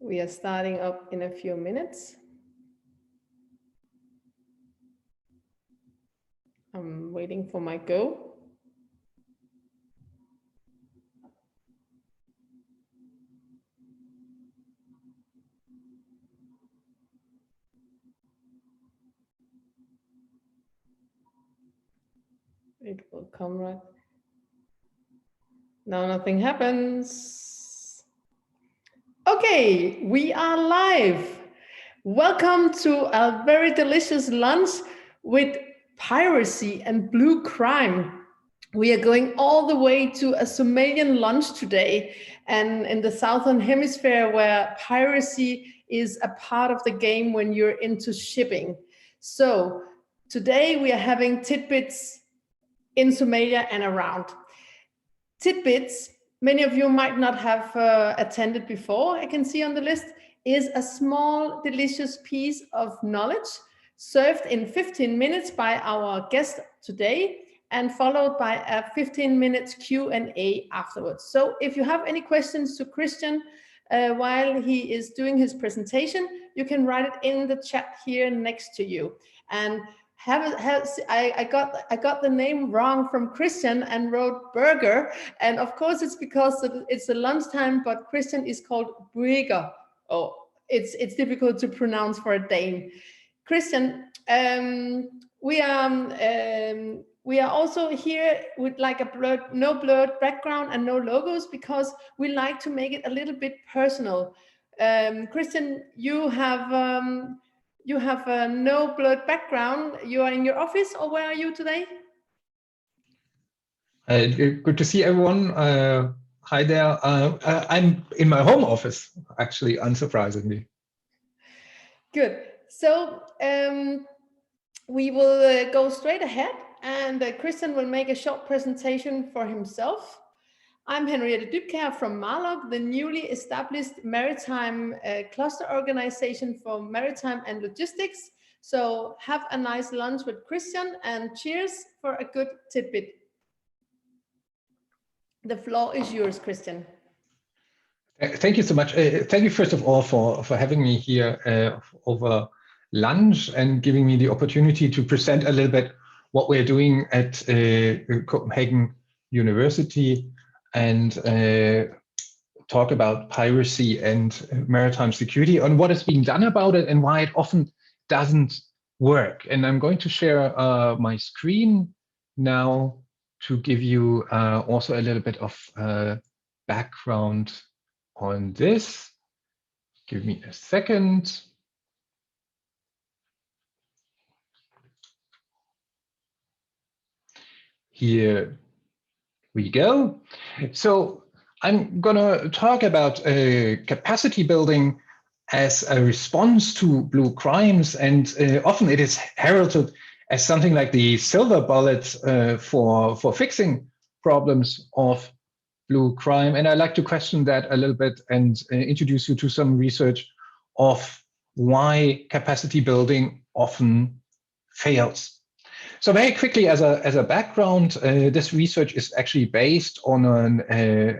We are starting up in a few minutes. I'm waiting for my go. It will come right. Now nothing happens. Okay, we are live. Welcome to a very delicious lunch with piracy and blue crime. We are going all the way to a Somalian lunch today, and in the Southern Hemisphere where piracy is a part of the game when you're into shipping. So today we are having Titbits in Somalia and around. Titbits, many of you might not have attended before, I can see on the list, is a small, delicious piece of knowledge served in 15 minutes by our guest today and followed by a 15-minute Q&A afterwards. So if you have any questions to Christian while he is doing his presentation, you can write it in the chat here next to you. And I got the name wrong from Christian and wrote Bueger, and of course it's because it's a lunchtime, but Christian is called Bueger. Oh, it's difficult to pronounce for a Dane. Christian, we are also here with like a no blurred background and no logos because we like to make it a little bit personal. Christian, you have a no blurred background. You are in your office, or where are you today? Good to see everyone. Hi there. I'm in my home office, actually, unsurprisingly. Good. So we will go straight ahead, and Christian will make a short presentation for himself. I'm Henriette Dybkjær from Marlock, the newly established Maritime cluster organization for maritime and logistics. So have a nice lunch with Christian and cheers for a good tidbit. The floor is yours, Christian. Thank you so much. Thank you, first of all, for having me here over lunch and giving me the opportunity to present a little bit what we're doing at Copenhagen University and talk about piracy and maritime security and what is being done about it and why it often doesn't work. And I'm going to share my screen now to give you also a little bit of background on this. Give me a second. Here we go. So I'm going to talk about capacity building as a response to blue crimes, and often it is heralded as something like the silver bullet for fixing problems of blue crime. And I like to question that a little bit and introduce you to some research of why capacity building often fails. So very quickly, as a background, this research is actually based on an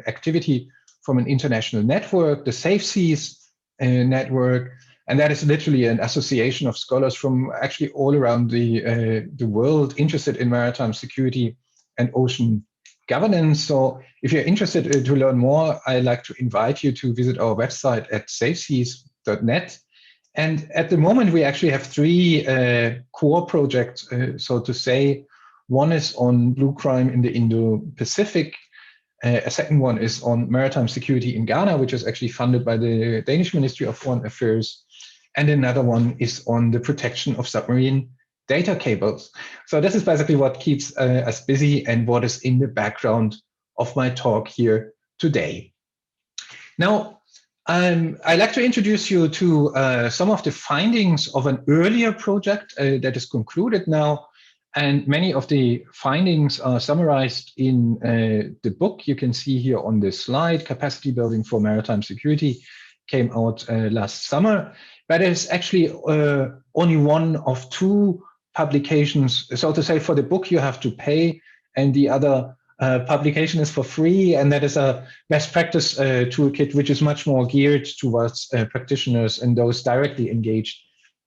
activity from an international network, the SafeSeas network, and that is literally an association of scholars from actually all around the world interested in maritime security and ocean governance. So if you're interested to learn more, I'd like to invite you to visit our website at safeseas.net. And at the moment, we actually have three core projects, so to say. One is on blue crime in the Indo-Pacific. A second one is on maritime security in Ghana, which is actually funded by the Danish Ministry of Foreign Affairs. And another one is on the protection of submarine data cables. So this is basically what keeps us busy and what is in the background of my talk here today. Now, I'd like to introduce you to some of the findings of an earlier project that is concluded now. And many of the findings are summarized in the book you can see here on this slide. Capacity Building for Maritime Security came out last summer. But it's actually only one of two publications. So to say, for the book you have to pay, and the other publication is for free, and that is a best practice toolkit, which is much more geared towards practitioners and those directly engaged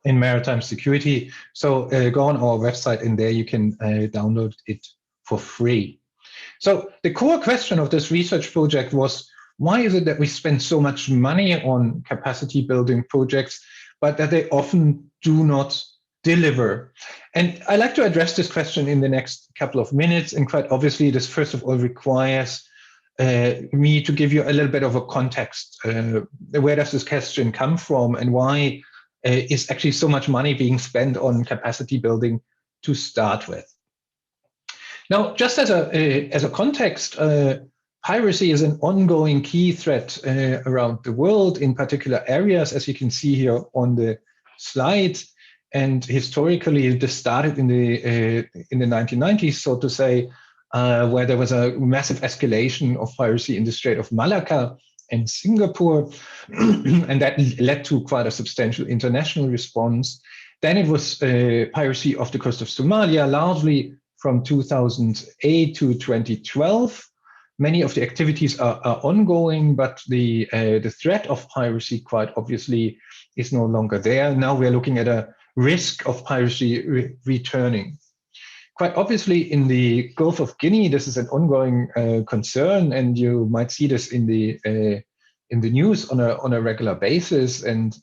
in maritime security. So go on our website, and there you can download it for free. So the core question of this research project was, why is it that we spend so much money on capacity building projects, but that they often do not deliver? And I like to address this question in the next couple of minutes. And quite obviously, this first of all requires me to give you a little bit of a context. Where does this question come from, and why is actually so much money being spent on capacity building to start with? Now, just as a context, piracy is an ongoing key threat around the world in particular areas, as you can see here on the slide. And historically, this started in the 1990s, so to say, where there was a massive escalation of piracy in the Strait of Malacca and Singapore, and that led to quite a substantial international response. Then it was piracy off the coast of Somalia, largely from 2008 to 2012. Many of the activities are ongoing, but the threat of piracy, quite obviously, is no longer there. Now we're looking at a risk of piracy returning. Quite obviously, in the Gulf of Guinea, this is an ongoing concern, and you might see this in the news on a regular basis, and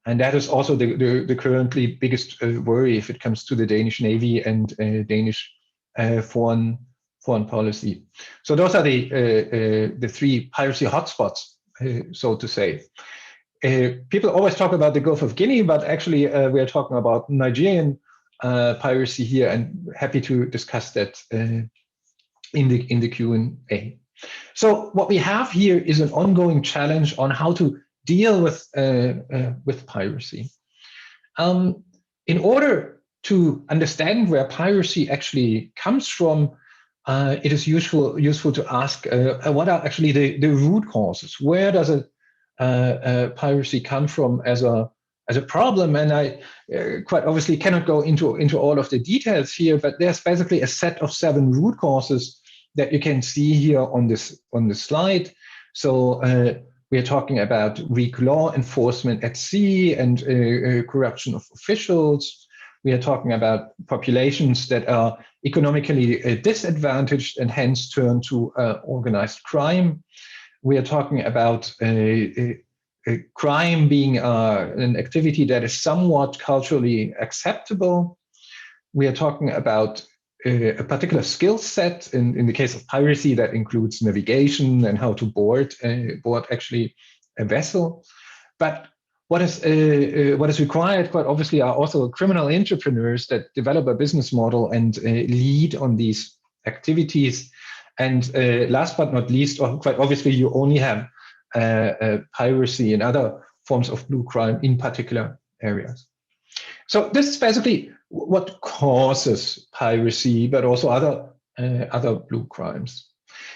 that is also the currently biggest worry if it comes to the Danish Navy and Danish foreign policy. So those are the three piracy hotspots, so to say. People always talk about the Gulf of Guinea, but actually we are talking about Nigerian piracy here, and happy to discuss that in the Q&A. So what we have here is an ongoing challenge on how to deal with piracy. In order to understand where piracy actually comes from, it is useful to ask what are actually the root causes. Where does piracy come from as a problem? And I quite obviously cannot go into all of the details here, but there's basically a set of 7 root causes that you can see here on this slide. So we are talking about weak law enforcement at sea and corruption of officials. We are talking about populations that are economically disadvantaged and hence turn to organized crime. We are talking about crime being an activity that is somewhat culturally acceptable. We are talking about a particular skill set. In the case of piracy, that includes navigation and how to board actually a vessel. But what is required, quite obviously, are also criminal entrepreneurs that develop a business model and lead on these activities. And last but not least, quite obviously, you only have piracy and other forms of blue crime in particular areas. So this is basically what causes piracy, but also other blue crimes.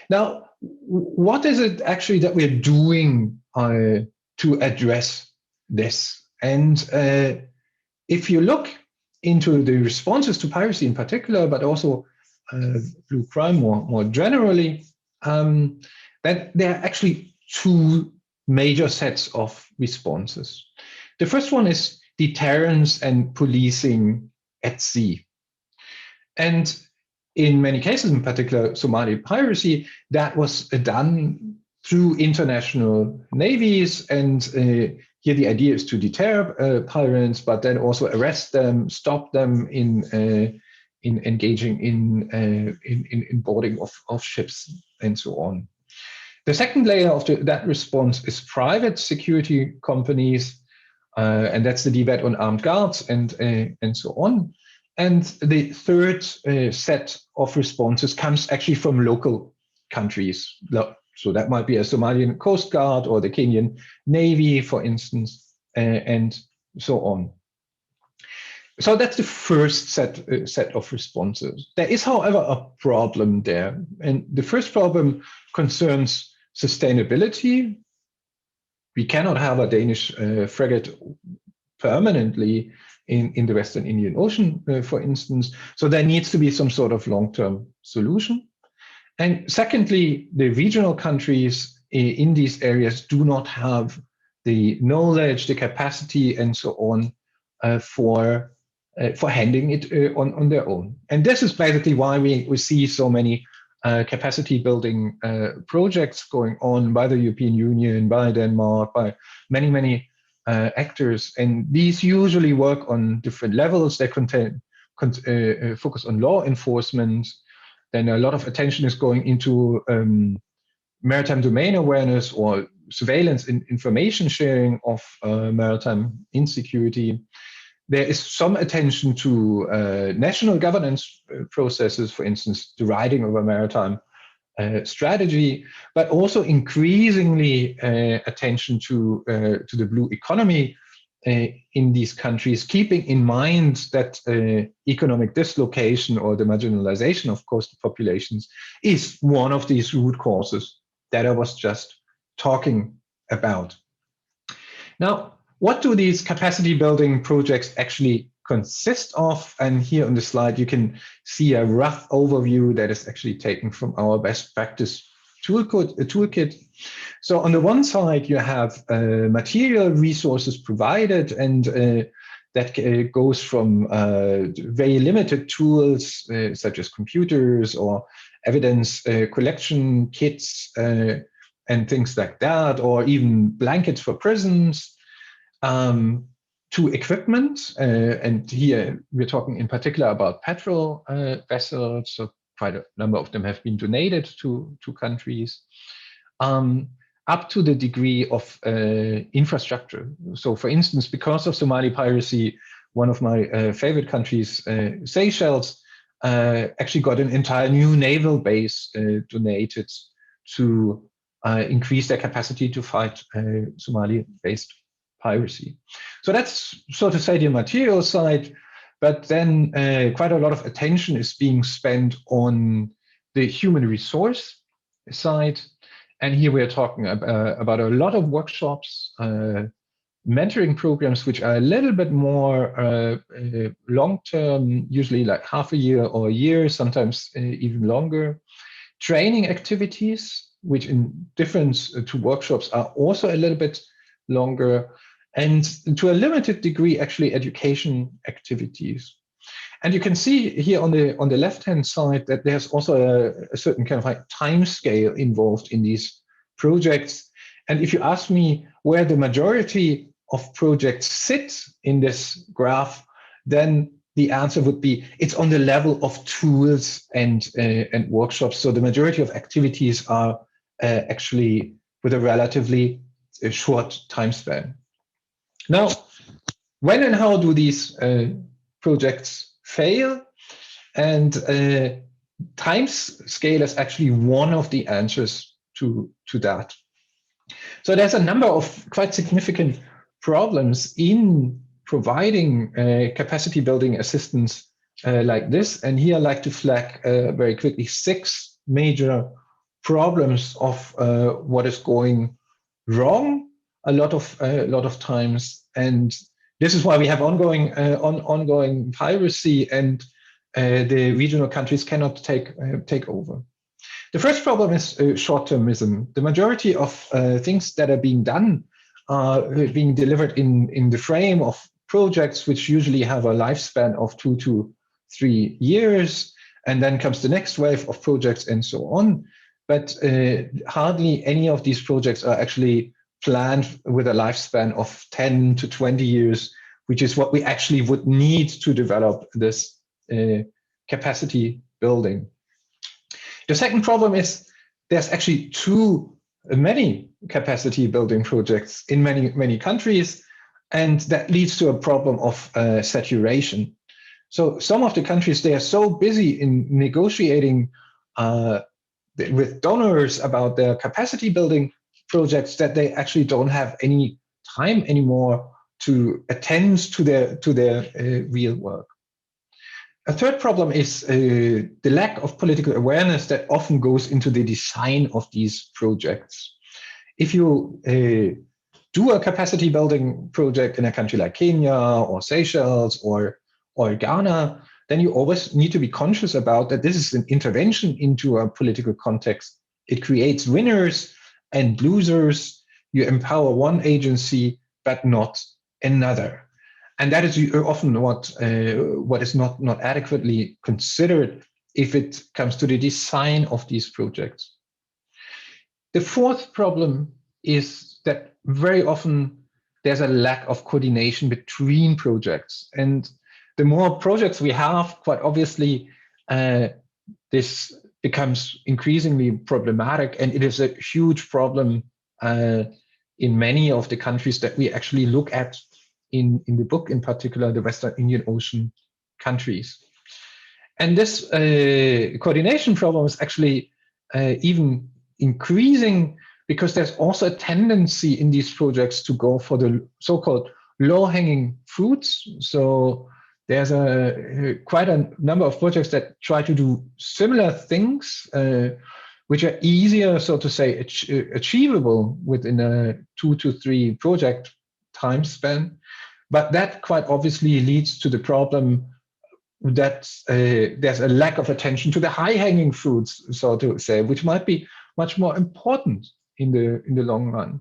Now, what is it actually that we're doing to address this? And if you look into the responses to piracy in particular, but also blue crime more generally, then there are actually 2 major sets of responses. The first one is deterrence and policing at sea. And in many cases, in particular Somali piracy, that was done through international navies. And here the idea is to deter pirates, but then also arrest them, stop them in engaging in boarding of ships and so on. The second layer of that response is private security companies, and that's the debate on armed guards and so on. And the third set of responses comes actually from local countries. So that might be a Somalian Coast Guard or the Kenyan Navy, for instance, and so on. So that's the first set of responses. There is, however, a problem there. And the first problem concerns sustainability. We cannot have a Danish frigate permanently in the Western Indian Ocean, for instance. So there needs to be some sort of long-term solution. And secondly, the regional countries in these areas do not have the knowledge, the capacity, and so on for handling it on their own. And this is basically why we see so many capacity building projects going on by the European Union, by Denmark, by many actors. And these usually work on different levels. They focus on law enforcement. Then a lot of attention is going into maritime domain awareness or surveillance and information sharing of maritime insecurity. There is some attention to national governance processes, for instance, the writing of a maritime strategy, but also increasingly attention to the blue economy in these countries, keeping in mind that economic dislocation or the marginalization of coastal populations is one of these root causes that I was just talking about. Now, what do these capacity building projects actually consist of? And here on the slide, you can see a rough overview that is actually taken from our best practice toolkit. So on the one side, you have material resources provided, and that goes from very limited tools such as computers or evidence collection kits and things like that, or even blankets for prisons, to equipment. And here we're talking in particular about patrol vessels. So quite a number of them have been donated to countries, up to the degree of infrastructure. So for instance, because of Somali piracy, one of my favorite countries, Seychelles, actually got an entire new naval base donated to increase their capacity to fight Somali-based piracy. So that's, so to say, the material side. But then quite a lot of attention is being spent on the human resource side. And here we're talking about a lot of workshops, mentoring programs, which are a little bit more long-term, usually like half a year or a year, sometimes even longer. Training activities, which in difference to workshops are also a little bit longer. And to a limited degree, actually education activities. And you can see here on the left-hand side that there's also a certain kind of like time scale involved in these projects. And if you ask me where the majority of projects sit in this graph, then the answer would be it's on the level of tools and workshops. So the majority of activities are actually with a relatively short time span. Now, when and how do these projects fail? And time scale is actually one of the answers to that. So there's a number of quite significant problems in providing capacity building assistance like this. And here I'd like to flag very quickly 6 major problems of what is going wrong a lot of times. And this is why we have ongoing piracy, and the regional countries cannot take over. The first problem is short-termism. The majority of things that are being done are being delivered in the frame of projects which usually have a lifespan of 2 to 3 years, and then comes the next wave of projects and so on. But hardly any of these projects are actually planned with a lifespan of 10 to 20 years, which is what we actually would need to develop this capacity building. The second problem is there's actually too many capacity building projects in many countries, and that leads to a problem of saturation. So some of the countries, they are so busy in negotiating with donors about their capacity building projects that they actually don't have any time anymore to attend to their real work. A third problem is the lack of political awareness that often goes into the design of these projects. If you do a capacity building project in a country like Kenya or Seychelles or Ghana, then you always need to be conscious about that this is an intervention into a political context. It creates winners and losers. You empower one agency, but not another. And that is often what is not adequately considered if it comes to the design of these projects. The fourth problem is that very often there's a lack of coordination between projects. And the more projects we have, quite obviously, this becomes increasingly problematic. And it is a huge problem in many of the countries that we actually look at in the book, in particular, the Western Indian Ocean countries. And this coordination problem is actually even increasing because there's also a tendency in these projects to go for the so-called low-hanging fruits. So there's quite a number of projects that try to do similar things, which are easier, so to say, achievable within a 2 to 3 project time span. But that quite obviously leads to the problem that there's a lack of attention to the high-hanging fruits, so to say, which might be much more important in the long run.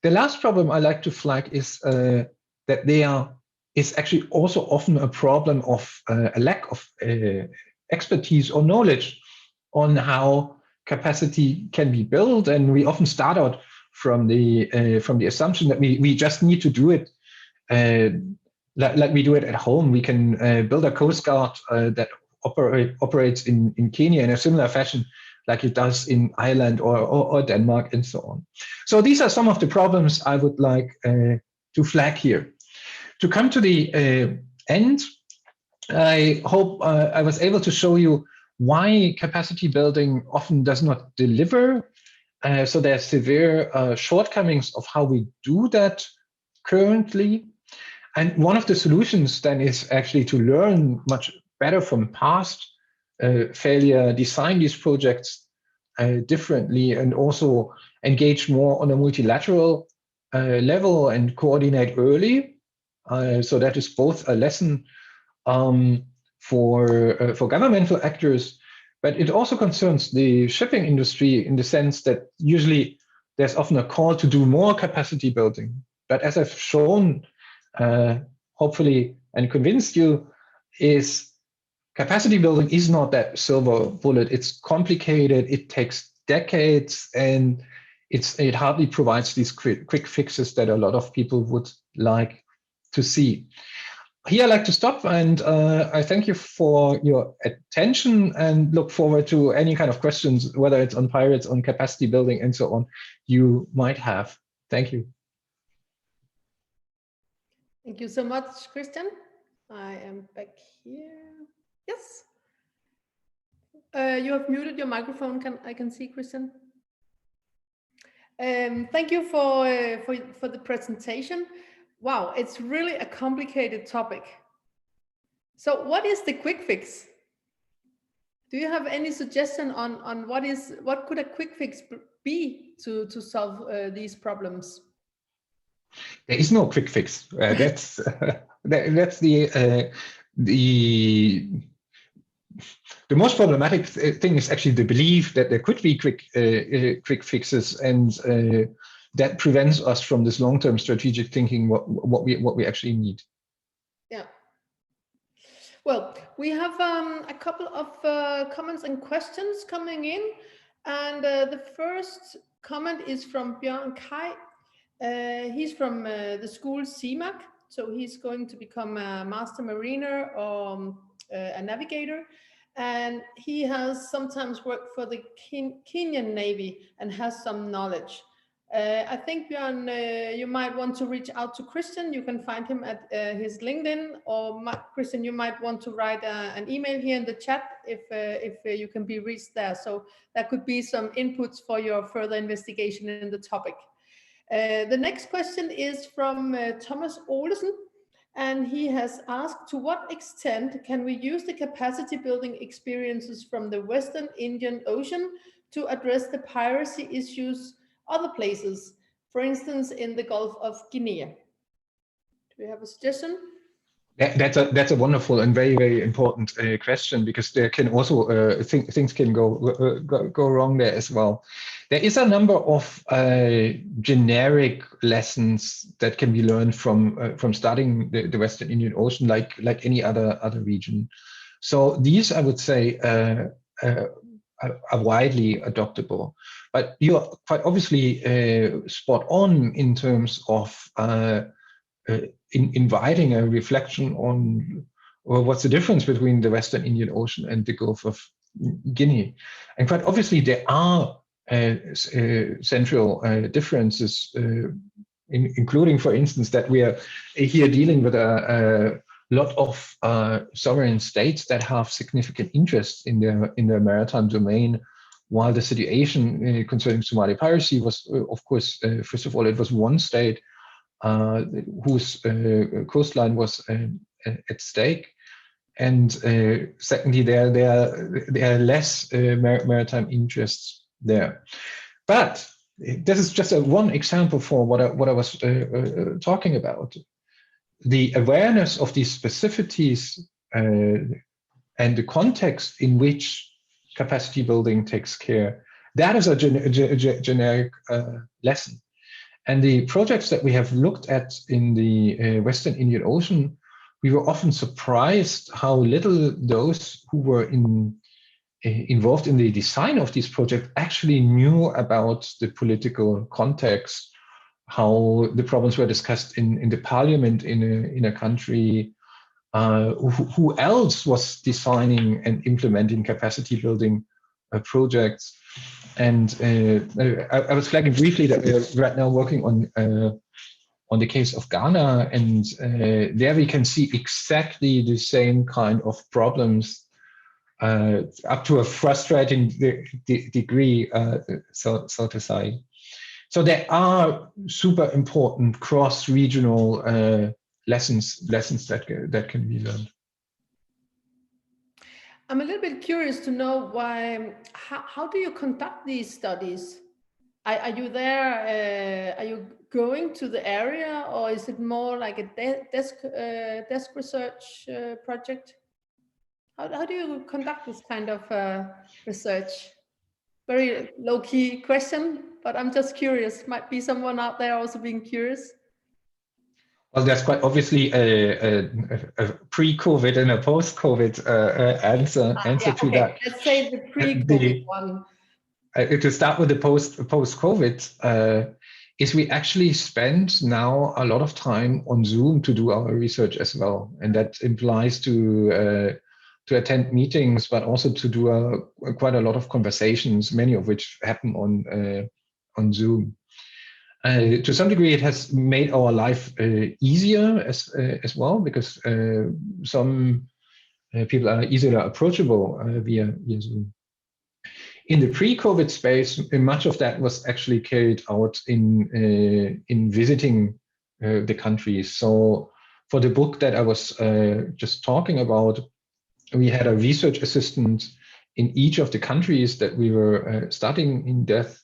The last problem I like to flag is that there is actually also often a problem of a lack of expertise or knowledge on how capacity can be built, and we often start out from the assumption that we just need to do it like we do it at home. We can build a coast guard that operates in Kenya in a similar fashion like it does in Ireland or Denmark and so on. So these are some of the problems I would like to flag here. To come to the end, I hope I was able to show you why capacity building often does not deliver. So there are severe shortcomings of how we do that currently. And one of the solutions then is actually to learn much better from past failure, design these projects differently, and also engage more on a multilateral level and coordinate early. So that is both a lesson for governmental actors, but it also concerns the shipping industry in the sense that usually there's often a call to do more capacity building. But as I've shown, hopefully, and convinced you, is capacity building is not that silver bullet. It's complicated, it takes decades, and it hardly provides these quick fixes that a lot of people would like to see. Here I'd like to stop, and I thank you for your attention and look forward to any kind of questions, whether it's on pirates, on capacity building, and so on, you might have. Thank you. Thank you so much, Christian. I am back here. Yes. You have muted your microphone. I can see, Christian. Thank you for the presentation. Wow, it's really a complicated topic. So what is the quick fix? Do you have any suggestion on what could a quick fix be to solve these problems? There is no quick fix. That's the most problematic thing is actually the belief that there could be quick fixes, and that prevents us from this long-term strategic thinking. What we actually need. Yeah. Well, we have a couple of comments and questions coming in, and the first comment is from Björn Kai. He's from the school CMAC, so he's going to become a master mariner or a navigator, and he has sometimes worked for the Kenyan Navy and has some knowledge. I think, Björn, you might want to reach out to Christian. You can find him at his LinkedIn, or Christian, you might want to write an email here in the chat if you can be reached there. So that could be some inputs for your further investigation in the topic. The next question is from Thomas Olesen, and he has asked, to what extent can we use the capacity building experiences from the Western Indian Ocean to address the piracy issues other places, for instance, in the Gulf of Guinea? Do we have a suggestion? That's a wonderful and very, very important question, because there can also things can go wrong there as well. There is a number of generic lessons that can be learned from studying the Western Indian Ocean, like any other region. So these, I would say, are widely adoptable. But you are quite obviously spot on in terms of inviting a reflection on what's the difference between the Western Indian Ocean and the Gulf of Guinea. And quite obviously there are central differences, including, for instance, that we are here dealing with a lot of sovereign states that have significant interest in their maritime domain, while the situation concerning Somali piracy was, of course, first of all, it was one state whose coastline was at stake, and secondly, there are less maritime interests there. But this is just one example for what I was talking about. The awareness of these specificities and the context in which capacity building takes care, that is a generic lesson. And the projects that we have looked at in the Western Indian Ocean, we were often surprised how little those who were involved in the design of these projects actually knew about the political context, how the problems were discussed in the parliament in a country, who else was designing and implementing capacity building projects. And I was flagging briefly that we're right now working on the case of Ghana, and there we can see exactly the same kind of problems up to a frustrating degree, so to say. So there are super important cross-regional lessons that can be learned. I'm a little bit curious to know how do you conduct these studies? Are you there? Are you going to the area, or is it more like a desk research project? How do you conduct this kind of research? Very low-key question, but I'm just curious. Might be someone out there also being curious. Well, there's quite obviously a pre-COVID and a post-COVID answer to that. Let's say the pre-COVID one. To start with the post-COVID, is we actually spend now a lot of time on Zoom to do our research as well, and that implies to attend meetings, but also to do quite a lot of conversations, many of which happen on Zoom. To some degree, it has made our life easier as well, because some people are easier approachable via Zoom. In the pre-COVID space, much of that was actually carried out in visiting the countries. So for the book that I was just talking about, we had a research assistant in each of the countries that we were studying in depth.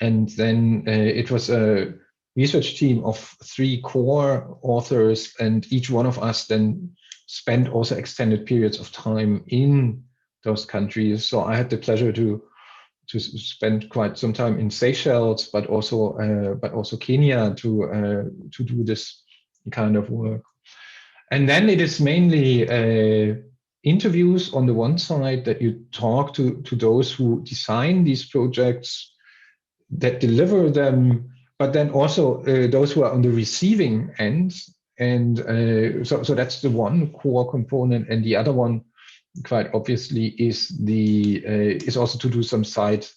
And then it was a research team of 3 core authors, and each one of us then spent also extended periods of time in those countries. So I had the pleasure to spend quite some time in Seychelles, but also Kenya to do this kind of work. And then it is mainly interviews on the one side, that you talk to those who design these projects, that deliver them, but then also those who are on the receiving end. And so that's the one core component, and the other one, quite obviously, is also to do some site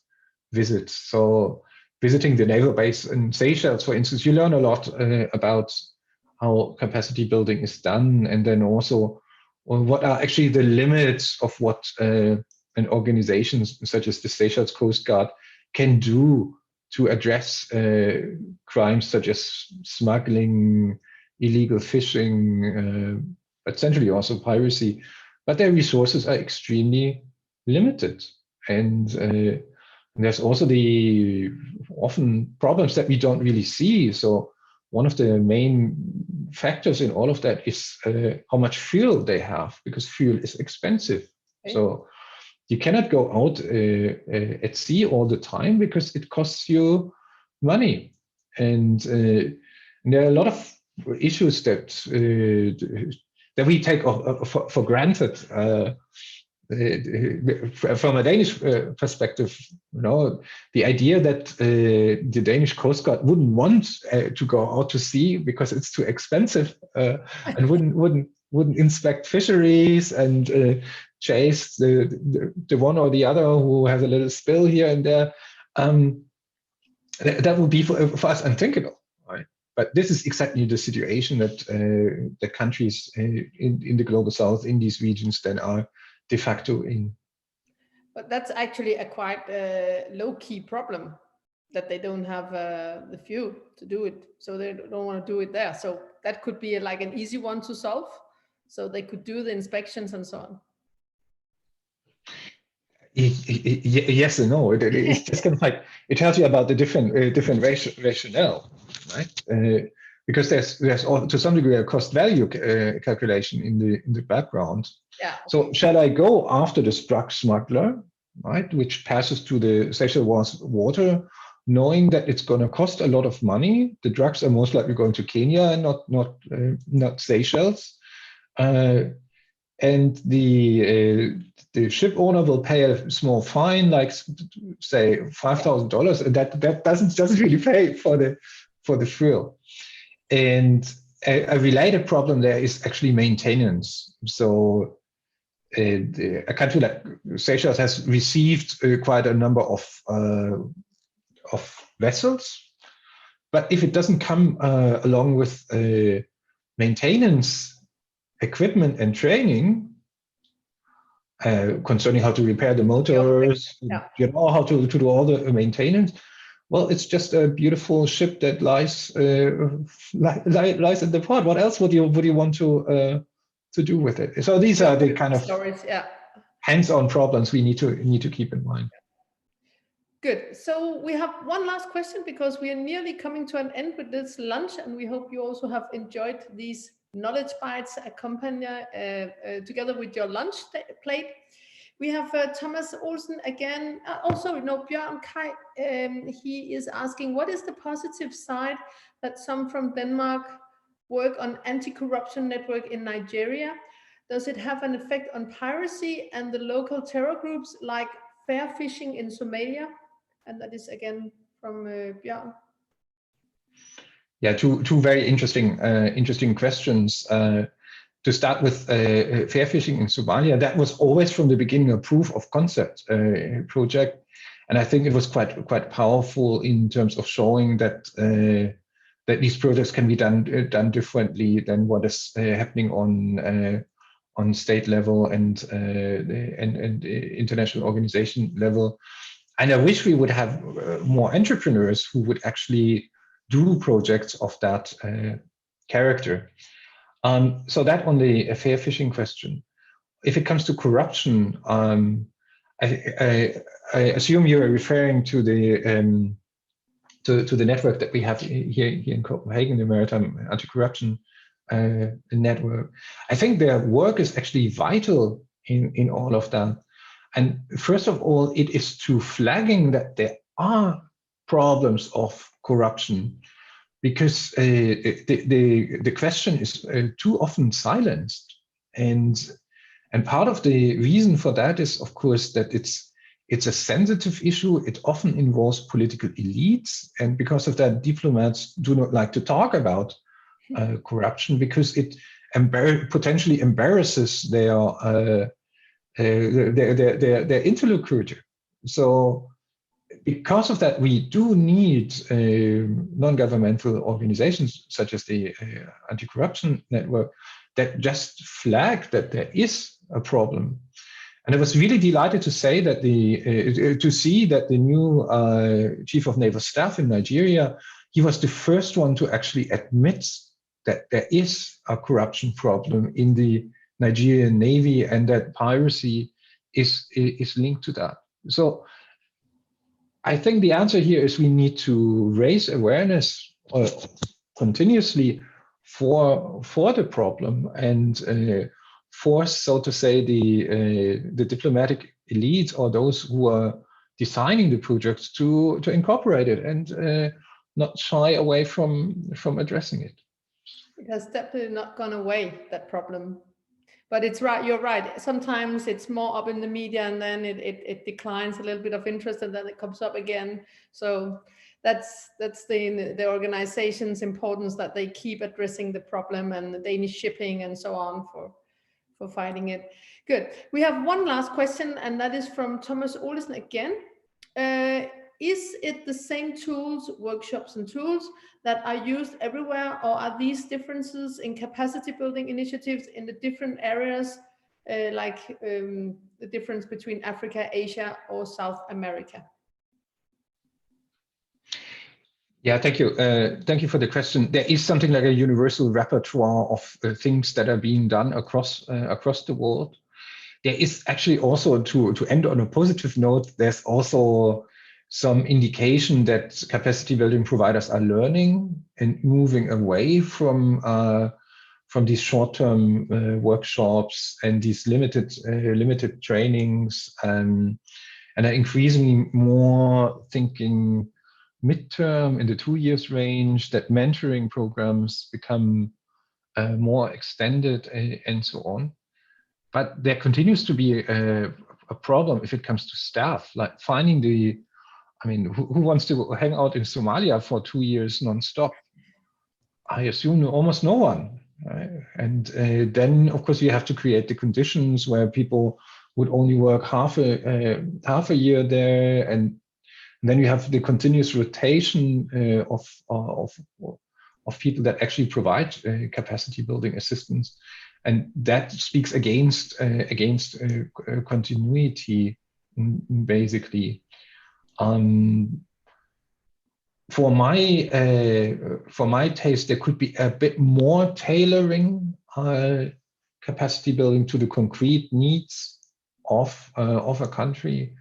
visits. So visiting the naval base in Seychelles, for instance, you learn a lot about how capacity building is done, and then also what are actually the limits of what an organization such as the Seychelles Coast Guard can do to address crimes such as smuggling, illegal fishing, but essentially also piracy. But their resources are extremely limited. And there's also the often problems that we don't really see. So one of the main factors in all of that is how much fuel they have, because fuel is expensive. Okay. So you cannot go out at sea all the time because it costs you money. And there are a lot of issues that we take for granted. From a Danish perspective, the idea that the Danish Coast Guard wouldn't want to go out to sea because it's too expensive, and wouldn't inspect fisheries and chase the one or the other who has a little spill here and there, that would be for us unthinkable, right? But this is exactly the situation that the countries in the global south, in these regions, then are de facto in. But that's actually a quite low-key problem, that they don't have the fuel to do it, so they don't want to do it there. So that could be like an easy one to solve, so they could do the inspections and so on. Yes and no. It's just kind of like, it tells you about the different rationale, right? Because there's all, to some degree, a cost value calculation in the background. Yeah. So shall I go after the drug smuggler, right, which passes to the Seychelles water, knowing that it's going to cost a lot of money? The drugs are most likely going to Kenya and not Seychelles, and the ship owner will pay a small fine, like say $5,000, and that doesn't really pay for the fuel. And a related problem there is actually maintenance. So a country like Seychelles has received quite a number of vessels, but if it doesn't come along with maintenance equipment and training concerning how to repair the motors, how to do all the maintenance, well, it's just a beautiful ship that lies in the port. What else would you want to do with it? So these are the kind of stories, hands-on problems we need to keep in mind. Good. So we have one last question, because we are nearly coming to an end with this lunch, and we hope you also have enjoyed these knowledge bites together with your lunch plate. We have Thomas Olsen again. Also, Bjørn Kai, he is asking, what is the positive side that some from Denmark work on anti-corruption network in Nigeria? Does it have an effect on piracy and the local terror groups like fair fishing in Somalia? And that is again from Bjørn. Yeah, two very interesting questions. To start with, fair fishing in Somalia, that was always from the beginning a proof of concept project, and I think it was quite powerful in terms of showing that that these projects can be done differently than what is happening on state level and international organization level. And I wish we would have more entrepreneurs who would actually do projects of that character. So that on the fair fishing question. If it comes to corruption, I assume you're referring to the network that we have here in Copenhagen, the Maritime Anti-Corruption network. I think their work is actually vital in all of that. And first of all, it is to flagging that there are problems of corruption, because the question is too often silenced, and part of the reason for that is, of course, that it's a sensitive issue. It often involves political elites, and because of that, diplomats do not like to talk about corruption, because it potentially embarrasses their interlocutor. So because of that, we do need non-governmental organizations such as the Anti-Corruption Network that just flag that there is a problem. And I was really delighted to say that to see that the new Chief of Naval Staff in Nigeria, he was the first one to actually admit that there is a corruption problem in the Nigerian Navy, and that piracy is linked to that. So I think the answer here is we need to raise awareness continuously for the problem and force, so to say, the diplomatic elite or those who are designing the projects to incorporate it and not shy away from addressing it. It has definitely not gone away, that problem. But it's right, you're right. Sometimes it's more up in the media and then it declines a little bit of interest and then it comes up again. So that's the organization's importance, that they keep addressing the problem, and the Danish shipping and so on for fighting it. Good. We have one last question, and that is from Thomas Olesen again. Is it the same tools, workshops and tools that are used everywhere, or are these differences in capacity building initiatives in the different areas, like the difference between Africa, Asia, or South America? Yeah, thank you. Thank you for the question. There is something like a universal repertoire of things that are being done across the world. There is actually also, to end on a positive note, there's also some indication that capacity building providers are learning and moving away from these short-term workshops and these limited trainings, and are increasingly more thinking midterm in the 2 years range, that mentoring programs become more extended and so on. But there continues to be a problem if it comes to staff, like finding who wants to hang out in Somalia for 2 years nonstop? I assume almost no one. Right? And then, of course, you have to create the conditions where people would only work half a year there, and then you have the continuous rotation of people that actually provide capacity building assistance, and that speaks against continuity, basically. For my taste, there could be a bit more tailoring capacity building to the concrete needs of a country.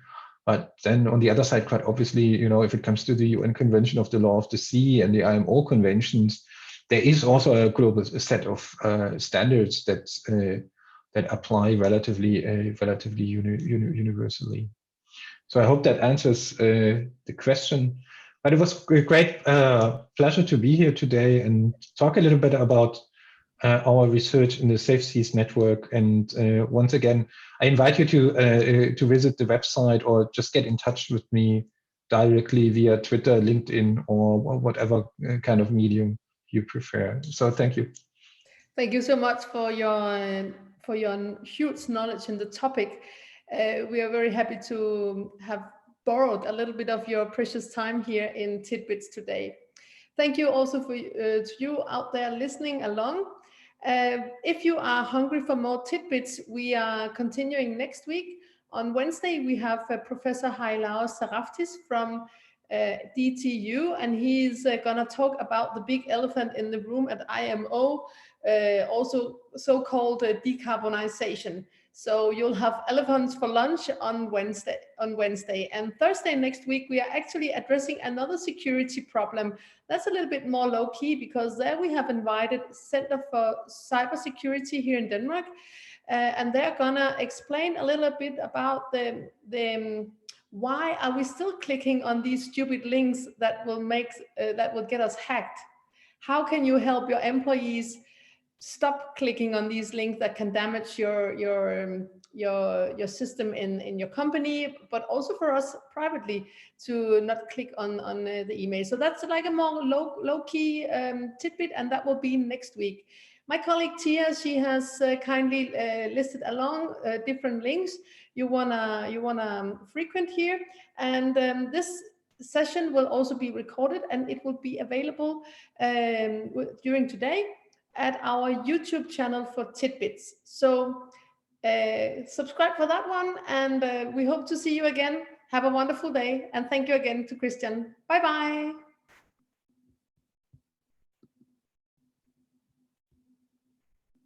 But then on the other side, quite obviously, if it comes to the UN Convention of the Law of the Sea and the IMO conventions, there is also a global set of standards that apply relatively universally. So I hope that answers the question. But it was a great pleasure to be here today and talk a little bit about our research in the SafeSeas network. And once again, I invite you to visit the website or just get in touch with me directly via Twitter, LinkedIn, or whatever kind of medium you prefer. So thank you. Thank you so much for your huge knowledge in the topic. We are very happy to have borrowed a little bit of your precious time here in Titbits today. Thank you also to you out there listening along. If you are hungry for more tidbits, we are continuing next week. On Wednesday, we have Professor Hailaos Saraftis from DTU, and he's going to talk about the big elephant in the room at IMO, also so-called decarbonization. So you'll have elephants for lunch on Wednesday. And Thursday next week, we are actually addressing another security problem. That's a little bit more low-key, because there we have invited Center for Cybersecurity here in Denmark, and they're gonna explain a little bit about the why are we still clicking on these stupid links that will get us hacked? How can you help your employees stop clicking on these links that can damage your system in your company, but also for us privately to not click on the email? So that's like a more low-key tidbit, and that will be next week. My colleague Tia, she has kindly listed along different links you wanna frequent here, and this session will also be recorded, and it will be available during today at our YouTube channel for Titbits. So subscribe for that one, and we hope to see you again. Have a wonderful day, and thank you again to Christian. Bye-bye.